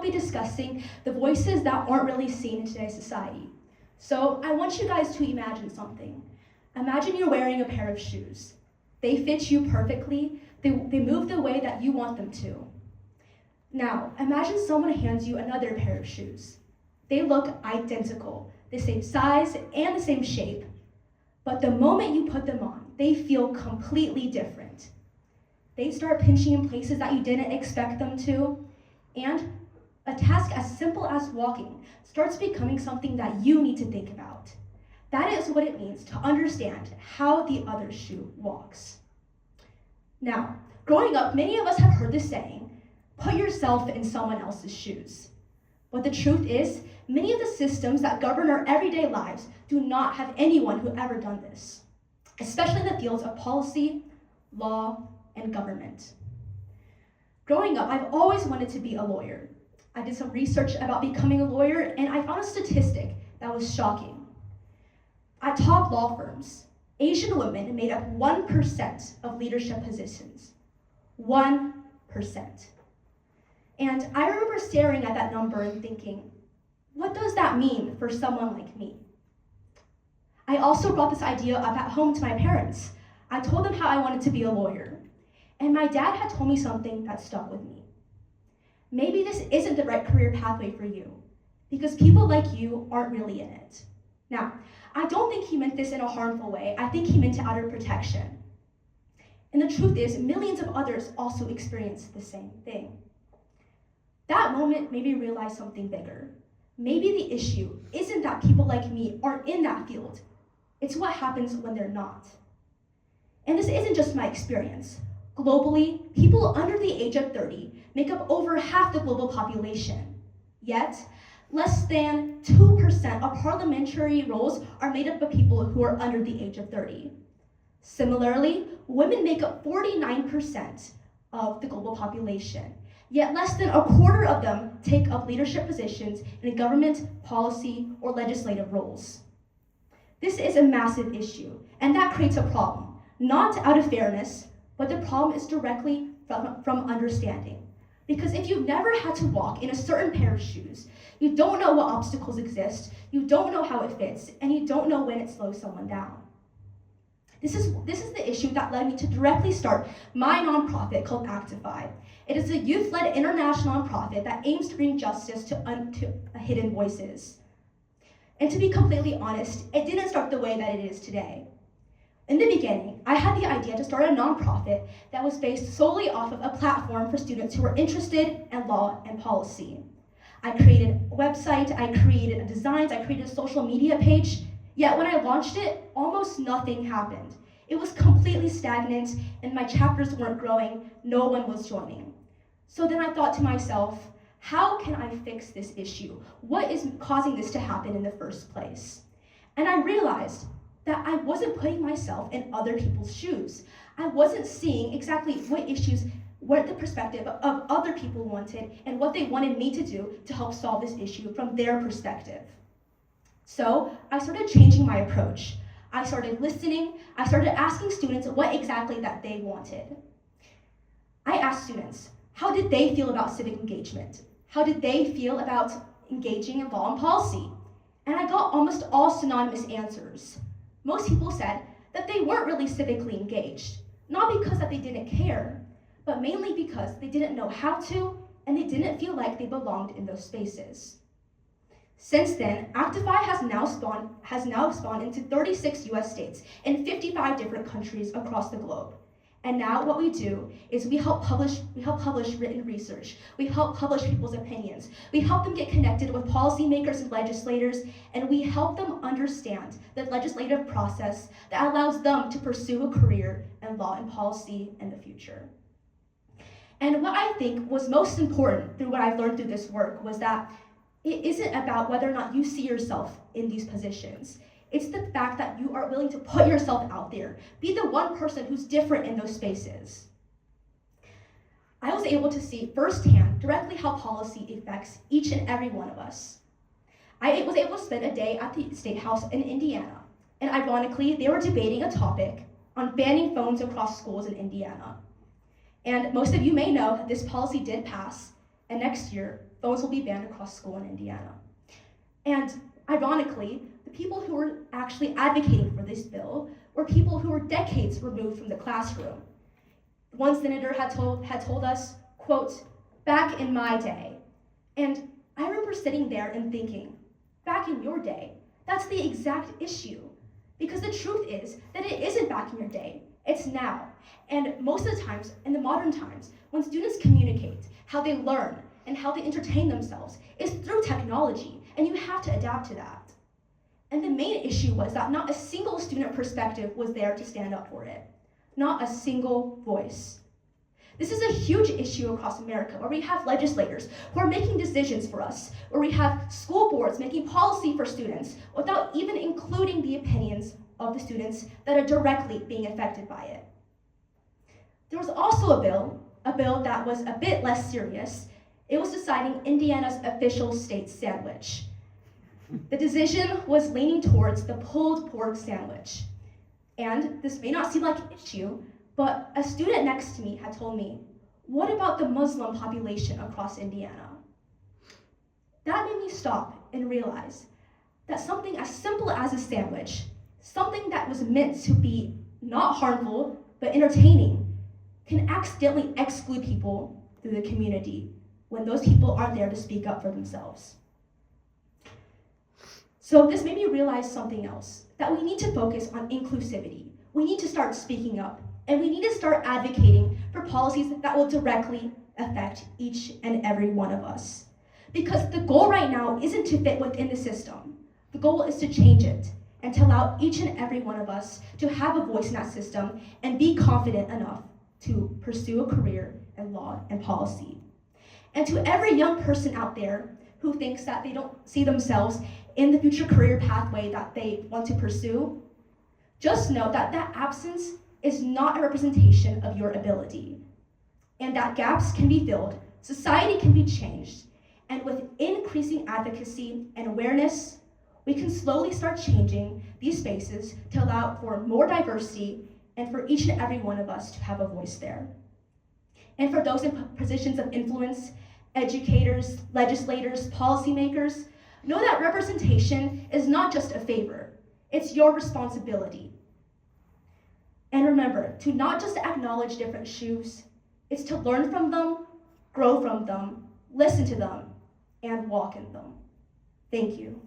be discussing the voices that aren't really seen in today's society. So I want you guys to imagine something. Imagine you're wearing a pair of shoes. They fit you perfectly. They move the way that you want them to. Now, imagine someone hands you another pair of shoes. They look identical, the same size and the same shape. But the moment you put them on, they feel completely different. They start pinching in places that you didn't expect them to, and a task as simple as walking starts becoming something that you need to think about. That is what it means to understand how the other shoe walks. Now, growing up, many of us have heard the saying, put yourself in someone else's shoes. But the truth is, many of the systems that govern our everyday lives do not have anyone who ever done this, especially in the fields of policy, law, and government. Growing up, I've always wanted to be a lawyer. I did some research about becoming a lawyer, and I found a statistic that was shocking. At top law firms, Asian women made up 1% of leadership positions. 1%. And I remember staring at that number and thinking, what does that mean for someone like me? I also brought this idea up at home to my parents. I told them how I wanted to be a lawyer. And my dad had told me something that stuck with me. Maybe this isn't the right career pathway for you, because people like you aren't really in it. Now, I don't think he meant this in a harmful way. I think he meant it out of protection. And the truth is, millions of others also experience the same thing. That moment made me realize something bigger. Maybe the issue isn't that people like me aren't in that field. It's what happens when they're not. And this isn't just my experience. Globally, people under the age of 30 make up over half the global population. Yet, less than 2% of parliamentary roles are made up of people who are under the age of 30. Similarly, women make up 49% of the global population, yet less than a quarter of them take up leadership positions in government, policy, or legislative roles. This is a massive issue, and that creates a problem, not out of fairness, but the problem is directly from understanding. Because if you've never had to walk in a certain pair of shoes, you don't know what obstacles exist, you don't know how it fits, and you don't know when it slows someone down. This is the issue that led me to directly start my nonprofit called Actify. It is a youth-led international nonprofit that aims to bring justice to hidden voices. And to be completely honest, it didn't start the way that it is today. In the beginning, I had the idea to start a nonprofit that was based solely off of a platform for students who were interested in law and policy. I created a website, I created designs, I created a social media page, yet when I launched it, almost nothing happened. It was completely stagnant, and my chapters weren't growing, no one was joining. So then I thought to myself, how can I fix this issue? What is causing this to happen in the first place? And I realized that I wasn't putting myself in other people's shoes. I wasn't seeing exactly what the perspective of other people wanted and what they wanted me to do to help solve this issue from their perspective. So I started changing my approach. I started listening, I started asking students what exactly that they wanted. I asked students, how did they feel about civic engagement? How did they feel about engaging in law and policy? And I got almost all synonymous answers. Most people said that they weren't really civically engaged, not because that they didn't care, but mainly because they didn't know how to, and they didn't feel like they belonged in those spaces. Since then, Actify has now spawned into 36 US states and 55 different countries across the globe. And now what we do is we help publish written research. We help publish people's opinions. We help them get connected with policymakers and legislators, and we help them understand the legislative process that allows them to pursue a career in law and policy in the future. And what I think was most important through what I've learned through this work was that it isn't about whether or not you see yourself in these positions. It's the fact that you are willing to put yourself out there. Be the one person who's different in those spaces. I was able to see firsthand directly how policy affects each and every one of us. I was able to spend a day at the State House in Indiana, and ironically, they were debating a topic on banning phones across schools in Indiana. And most of you may know that this policy did pass, and next year, phones will be banned across school in Indiana. And ironically, the people who were actually advocating for this bill were people who were decades removed from the classroom. One senator had told us, quote, "Back in my day." And I remember sitting there and thinking, back in your day, that's the exact issue. Because the truth is that it isn't back in your day, it's now. And most of the times, in the modern times, when students communicate, how they learn, and how they entertain themselves is through technology, and you have to adapt to that. And the main issue was that not a single student perspective was there to stand up for it. Not a single voice. This is a huge issue across America, where we have legislators who are making decisions for us, where we have school boards making policy for students without even including the opinions of the students that are directly being affected by it. There was also a bill that was a bit less serious. It was deciding Indiana's official state sandwich. The decision was leaning towards the pulled pork sandwich. And this may not seem like an issue, but a student next to me had told me, "What about the Muslim population across Indiana?" That made me stop and realize that something as simple as a sandwich, something that was meant to be not harmful, but entertaining, can accidentally exclude people through the community when those people aren't there to speak up for themselves. So this made me realize something else, that we need to focus on inclusivity. We need to start speaking up, and we need to start advocating for policies that will directly affect each and every one of us. Because the goal right now isn't to fit within the system. The goal is to change it and to allow each and every one of us to have a voice in that system and be confident enough to pursue a career in law and policy. And to every young person out there who thinks that they don't see themselves in the future career pathway that they want to pursue, just know that that absence is not a representation of your ability, and that gaps can be filled, society can be changed, and with increasing advocacy and awareness, we can slowly start changing these spaces to allow for more diversity and for each and every one of us to have a voice there. And for those in positions of influence, educators, legislators, policymakers, know that representation is not just a favor, it's your responsibility. And remember, to not just acknowledge different shoes, it's to learn from them, grow from them, listen to them, and walk in them. Thank you.